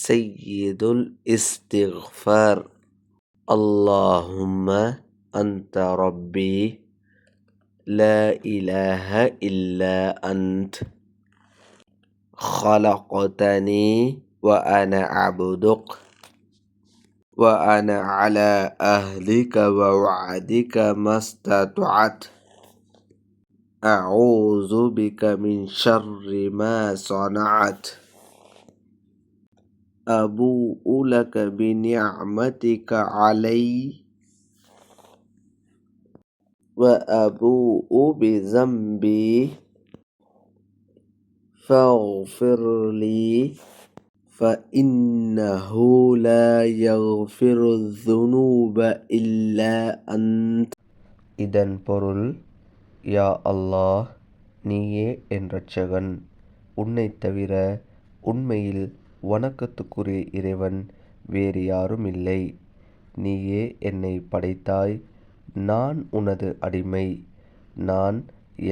sayyidul istighfar. Allahumma anta rabbi la ilaha illa ant khalaqtani wa ana abduk wa ana ala ahlika wa wa'dika mastata'at a'udzu bika min syarri ma sana'at abu'u laka bi ni'matika alai wa abu'u bi dzambi faghfirli fa innahu la yaghfiru dzunuba illa ant. இதன் பொருள், யா அல்லாஹ், நீயே என் இரட்சகன். உன்னைத் தவிர உண்மையில் வணக்கத்துக்குரிய இறைவன் வேறு யாரும் இல்லை. நீயே என்னை படைத்தாய். நான் உனது அடிமை. நான்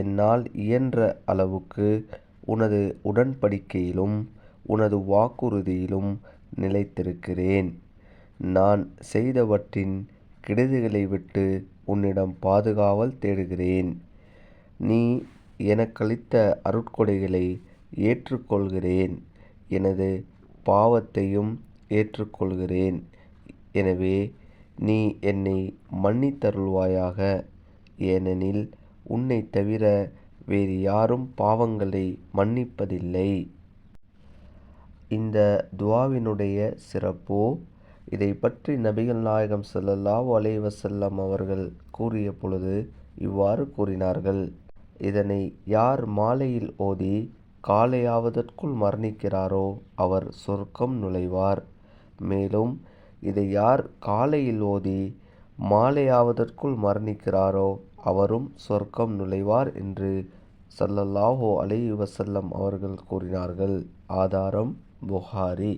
என்னால் இயன்ற அளவுக்கு உனது உடன்படிக்கையிலும் உனது வாக்குறுதியிலும் நிலைத்திருக்கிறேன். நான் செய்தவற்றின் கெடுதிகளை விட்டு உன்னிடம் பாதுகாவல் தேடுகிறேன். நீ எனக்களித்த அருட்கொடைகளை ஏற்றுக்கொள்கிறேன். எனது பாவத்தையும் ஏற்றுக்கொள்கிறேன். எனவே நீ என்னை மன்னித்தருள்வாயாக. ஏனெனில் உன்னைத் தவிர வேறு யாரும் பாவங்களை மன்னிப்பதில்லை. இந்த துஆவினுடைய சிறப்பு. இதை பற்றி நபிகள் நாயகம் ஸல்லல்லாஹு அலைஹி வஸல்லம் அவர்கள் கூறிய பொழுது இவ்வாறு கூறினார்கள்: இதனை யார் மாலையில் ஓதி காலையாவதற்குள் மரணிக்கிறாரோ அவர் சொர்க்கம் நுழைவார். மேலும் இதை யார் காலையில் ஓதி மாலையாவதற்குள் மரணிக்கிறாரோ அவரும் சொர்க்கம் நுழைவார் என்று ஸல்லல்லாஹு அலைஹி வஸல்லம் அவர்கள் கூறினார்கள். ஆதாரம் புகாரி.